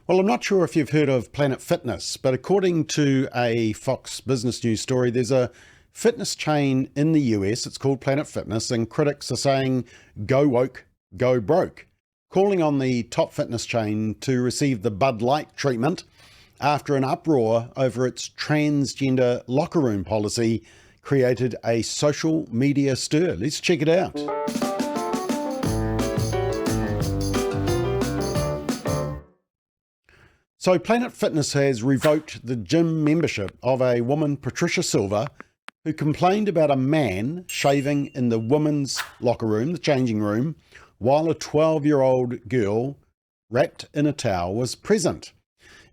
Well, I'm not sure if you've heard of Planet Fitness, but according to a Fox Business News story, there's a fitness chain in the US. It's called Planet Fitness, and critics are saying, go woke, go broke, calling on the top fitness chain to receive the Bud Light treatment after an uproar over its transgender locker room policy created a social media stir. Let's check it out. So Planet Fitness has revoked the gym membership of a woman, Patricia Silver, who complained about a man shaving in the women's locker room, the changing room, while a 12-year-old girl wrapped in a towel was present.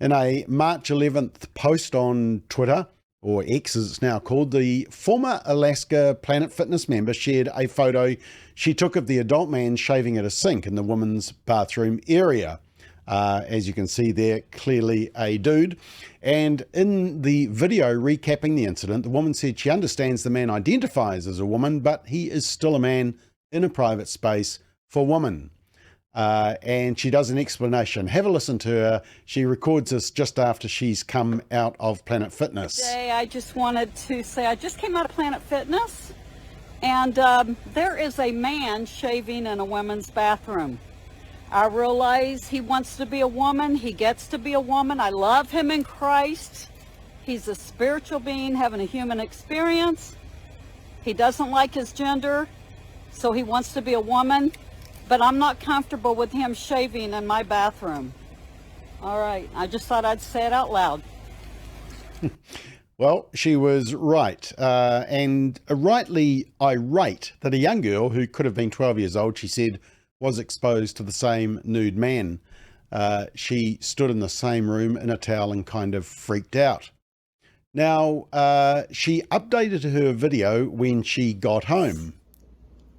In a March 11th post on Twitter, or X as it's now called, the former Alaska Planet Fitness member shared a photo she took of the adult man shaving at a sink in the women's bathroom area. As you can see there, clearly a dude. And in the video recapping the incident, the woman said she understands the man identifies as a woman, but he is still a man in a private space for women. And she does an explanation. Have a listen to her. She records this just after she's come out of Planet Fitness. Today, I just wanted to say I just came out of Planet Fitness, and there is a man shaving in a women's bathroom. I realize he wants to be a woman. He gets to be a woman. I love him in Christ. He's a spiritual being having a human experience. He doesn't like his gender, so he wants to be a woman. But I'm not comfortable with him shaving in my bathroom. All right, I just thought I'd say it out loud. Well, she was right, and rightly irate that a young girl who could have been 12 years old, she said, was exposed to the same nude man. She stood in the same room in a towel and kind of freaked out. Now, she updated her video when she got home.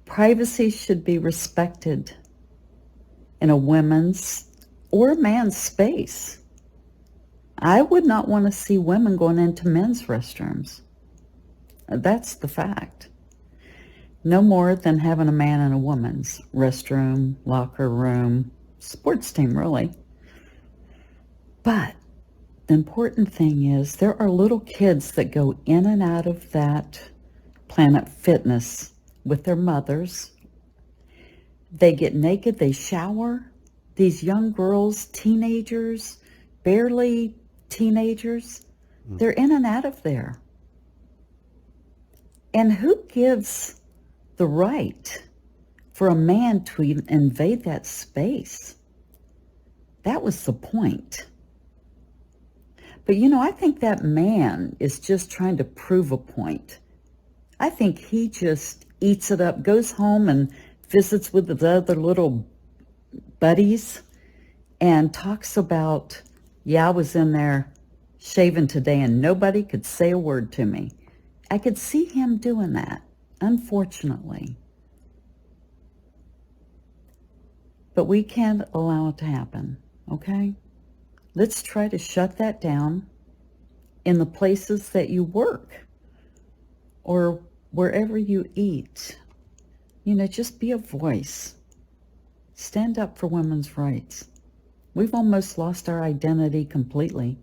Privacy should be respected in a women's or a man's space. I would not want to see women going into men's restrooms. That's the fact. No more than having a man in a woman's restroom, locker room, sports team, really. But the important thing is there are little kids that go in and out of that Planet Fitness with their mothers. They get naked, they shower. These young girls, teenagers, barely teenagers, they're in and out of there. And who gives the right for a man to invade that space? That was the point. But I think that man is just trying to prove a point. I think he just eats it up, goes home and visits with the other little buddies and talks about, yeah, I was in there shaving today and nobody could say a word to me. I could see him doing that, unfortunately. But we can't allow it to happen, okay? Let's try to shut that down in the places that you work or wherever you eat. Just be a voice. Stand up for women's rights. We've almost lost our identity completely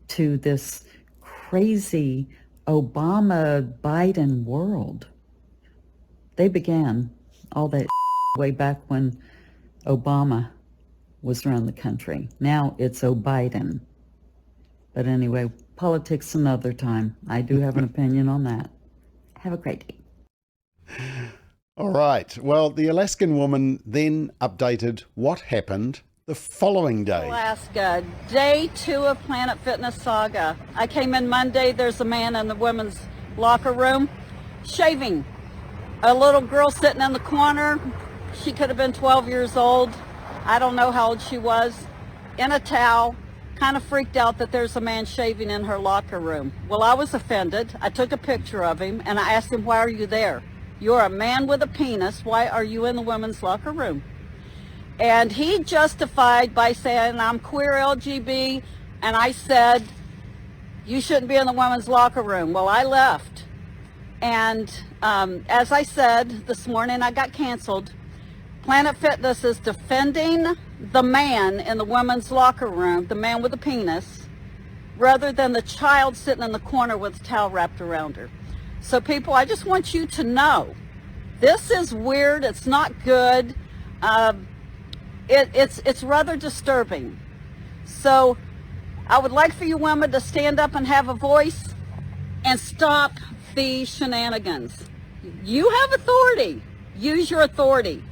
to this crazy Obama-Biden world. They began all that way back when Obama was around the country. Now it's O'Biden. But anyway, politics another time. I do have an opinion on that. Have a great day. All right. Well, the Alaskan woman then updated what happened the following day. Alaska, day 2 of Planet Fitness saga. I came in Monday. There's a man in the women's locker room shaving. A little girl sitting in the corner. She could have been 12 years old. I don't know how old she was. In a towel. Kind of freaked out that there's a man shaving in her locker room. Well, I was offended. I took a picture of him and I asked him, why are you there? You're a man with a penis. Why are you in the women's locker room? And he justified by saying, I'm queer LGB, and I said, you shouldn't be in the women's locker room. Well, I left. And as I said this morning, I got canceled. Planet Fitness is defending the man in the women's locker room, the man with the penis, rather than the child sitting in the corner with a towel wrapped around her. So people, I just want you to know, this is weird. It's not good. It's rather disturbing. So I would like for you women to stand up and have a voice and stop these shenanigans. You have authority. Use your authority.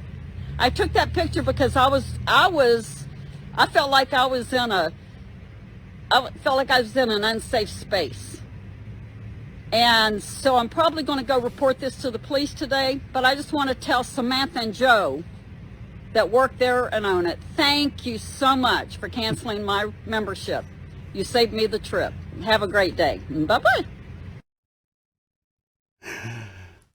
I took that picture because I felt like I was in an unsafe space. And so I'm probably going to go report this to the police today, but I just want to tell Samantha and Joe that work there and own it, thank you so much for canceling my membership. You saved me the trip. Have a great day. Bye-bye.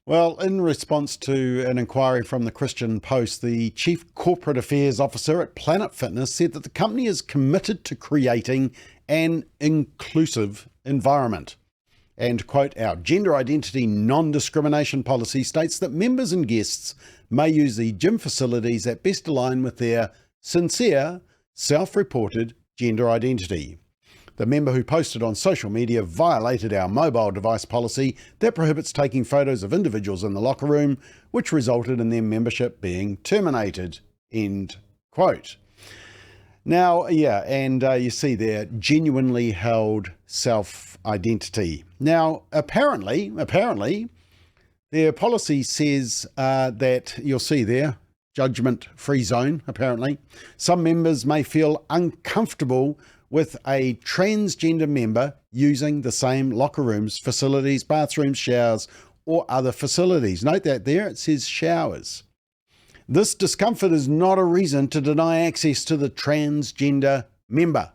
Well, in response to an inquiry from the Christian Post, the Chief Corporate Affairs Officer at Planet Fitness said that the company is committed to creating an inclusive environment. And, quote, our gender identity non-discrimination policy states that members and guests may use the gym facilities that best align with their sincere, self-reported gender identity. The member who posted on social media violated our mobile device policy that prohibits taking photos of individuals in the locker room, which resulted in their membership being terminated, end quote. Now, yeah, and you see there, genuinely held self-identity. Now, apparently, their policy says that, you'll see there, judgment-free zone, apparently. Some members may feel uncomfortable with a transgender member using the same locker rooms, facilities, bathrooms, showers, or other facilities. Note that there, it says showers. This discomfort is not a reason to deny access to the transgender member.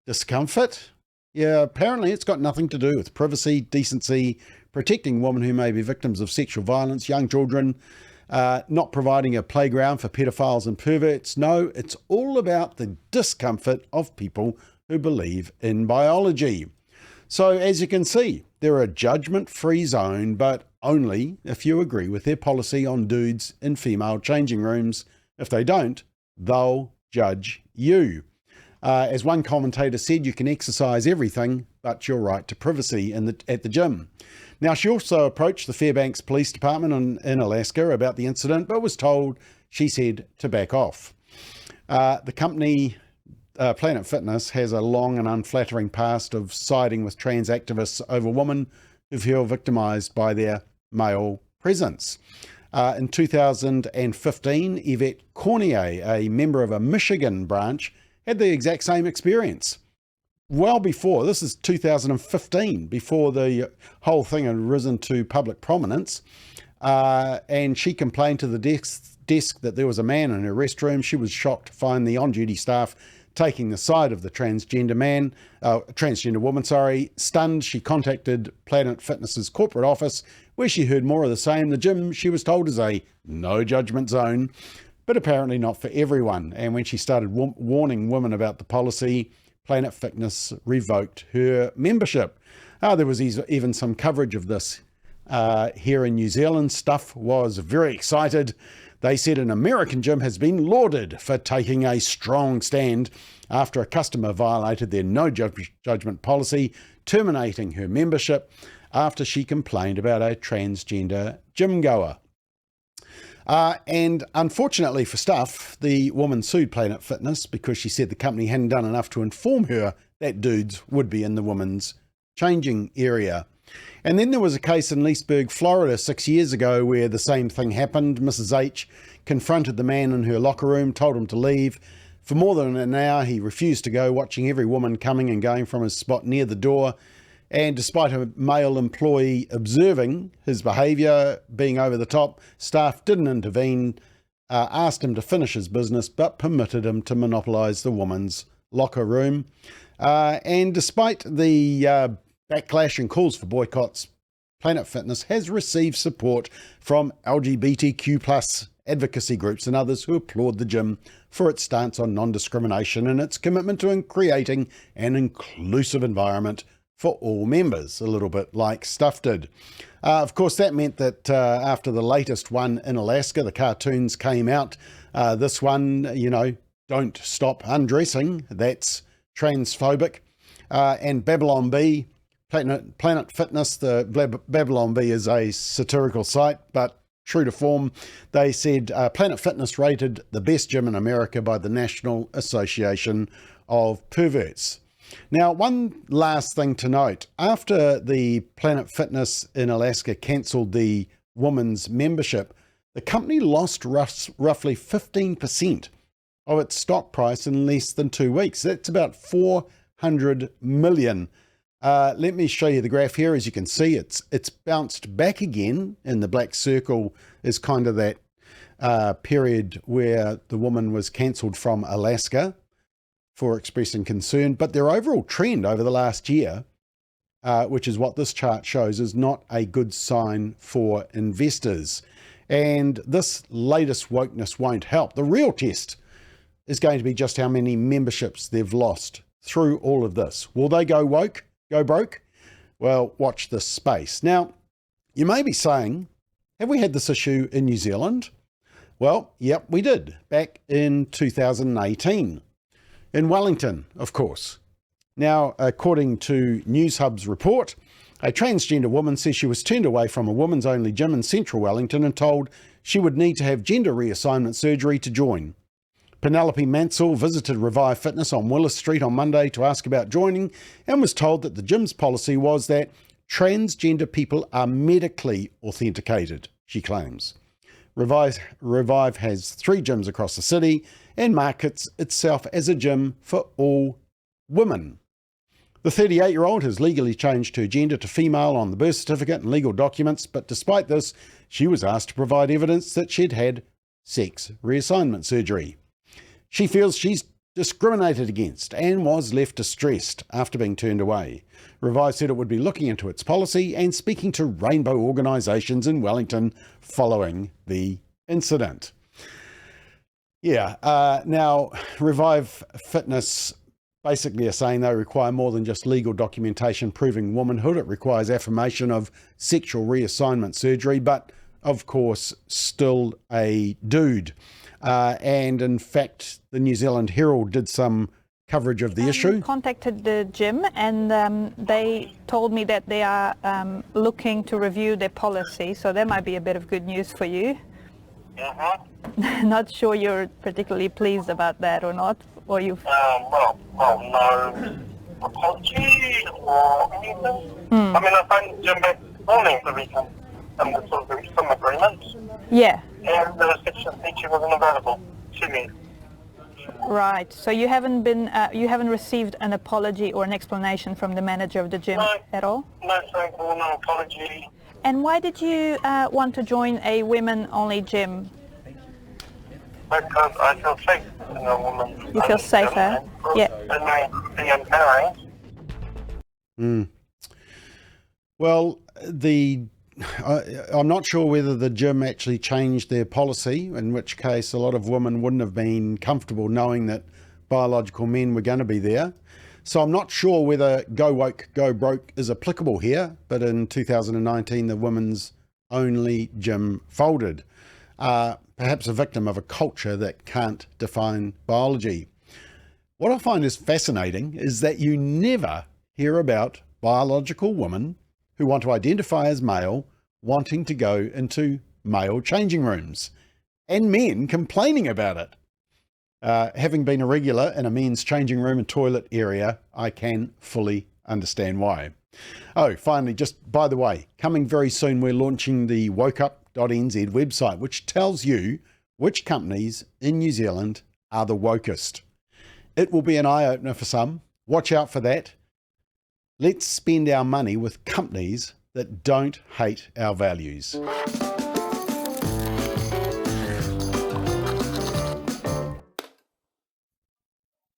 Discomfort? Yeah, apparently it's got nothing to do with privacy, decency, protecting women who may be victims of sexual violence, young children, not providing a playground for pedophiles and perverts. No, it's all about the discomfort of people who believe in biology. So as you can see, they're a judgment-free zone, but only if you agree with their policy on dudes in female changing rooms. If they don't, they'll judge you. As one commentator said, you can exercise everything but your right to privacy at the gym. Now, she also approached the Fairbanks Police Department in Alaska about the incident, but was told, she said, to back off. The company, Planet Fitness, has a long and unflattering past of siding with trans activists over women who feel victimized by their male presence. In 2015, Yvette Cornier, a member of a Michigan branch, had the exact same experience. Well before, this is 2015, before the whole thing had risen to public prominence, and she complained to the desk that there was a man in her restroom. She was shocked to find the on-duty staff taking the side of the transgender woman. Stunned, she contacted Planet Fitness's corporate office, where she heard more of the same. The gym, she was told, is a no judgment zone, but apparently not for everyone. And when she started warning women about the policy, Planet Fitness revoked her membership. There was even some coverage of this here in New Zealand. Stuff was very excited. They said an American gym has been lauded for taking a strong stand after a customer violated their no judgment policy, terminating her membership after she complained about a transgender gym goer. And unfortunately for Stuff, the woman sued Planet Fitness because she said the company hadn't done enough to inform her that dudes would be in the women's changing area. And then there was a case in Leesburg, Florida 6 years ago where the same thing happened. Mrs. H confronted the man in her locker room, told him to leave. For more than an hour, he refused to go, watching every woman coming and going from his spot near the door. And despite a male employee observing his behaviour being over the top, staff didn't intervene, asked him to finish his business, but permitted him to monopolise the woman's locker room. And despite the backlash and calls for boycotts, Planet Fitness has received support from LGBTQ+ advocacy groups and others who applaud the gym for its stance on non-discrimination and its commitment to creating an inclusive environment for all members, a little bit like Stuff did. Of course, that meant that after the latest one in Alaska, the cartoons came out. This one, don't stop undressing. That's transphobic. And Babylon Bee, Planet Fitness, the Babylon Bee is a satirical site, but true to form, they said Planet Fitness rated the best gym in America by the National Association of Perverts. Now, one last thing to note. After the Planet Fitness in Alaska cancelled the women's membership, the company lost roughly 15% of its stock price in less than 2 weeks. That's about $400 million. Let me show you the graph here. As you can see, it's bounced back again, and the black circle is kind of that period where the woman was cancelled from Alaska for expressing concern. But their overall trend over the last year, which is what this chart shows, is not a good sign for investors. And this latest wokeness won't help. The real test is going to be just how many memberships they've lost through all of this. Will they go woke? Go broke? Well, watch this space. Now, you may be saying, have we had this issue in New Zealand? Well, yep, we did, back in 2018, in Wellington, of course. Now, according to News Hub's report, a transgender woman says she was turned away from a women's only gym in central Wellington and told she would need to have gender reassignment surgery to join. Penelope Mansell visited Revive Fitness on Willis Street on Monday to ask about joining and was told that the gym's policy was that transgender people are medically authenticated, she claims. Revive has 3 gyms across the city and markets itself as a gym for all women. The 38-year-old has legally changed her gender to female on the birth certificate and legal documents, but despite this, she was asked to provide evidence that she'd had sex reassignment surgery. She feels she's discriminated against and was left distressed after being turned away. Revive said it would be looking into its policy and speaking to rainbow organisations in Wellington following the incident. Now, Revive Fitness basically are saying they require more than just legal documentation proving womanhood. It requires affirmation of sexual reassignment surgery, but of course, still a dude. And in fact, the New Zealand Herald did some coverage of the issue. Contacted the gym and they told me that they are looking to review their policy, so that might be a bit of good news for you. Not sure you're particularly pleased about that or not, or you've... Well, no apology or anything. I mean, I phoned the gym back this morning so we can sort of reach some agreement. Yeah. And the sexual feature wasn't available to me. Right. So you haven't been, you haven't received an apology or an explanation from the manager of the gym at all? No phone call, no apology. And why did you want to join a women-only gym? Because I feel safe in a woman. You feel safer? Yeah. And I be empowering. Well, I'm not sure whether the gym actually changed their policy, in which case a lot of women wouldn't have been comfortable knowing that biological men were going to be there. So I'm not sure whether go woke, go broke is applicable here, but in 2019 the women's only gym folded. Perhaps a victim of a culture that can't define biology. What I find is fascinating is that you never hear about biological women who want to identify as male wanting to go into male changing rooms, and men complaining about it. Having been a regular in a men's changing room and toilet area, I can fully understand why. Oh, finally, just by the way, coming very soon, we're launching the wokeup.nz website, which tells you which companies in New Zealand are the wokest. It will be an eye-opener for some. Watch out for that. Let's spend our money with companies that don't hate our values.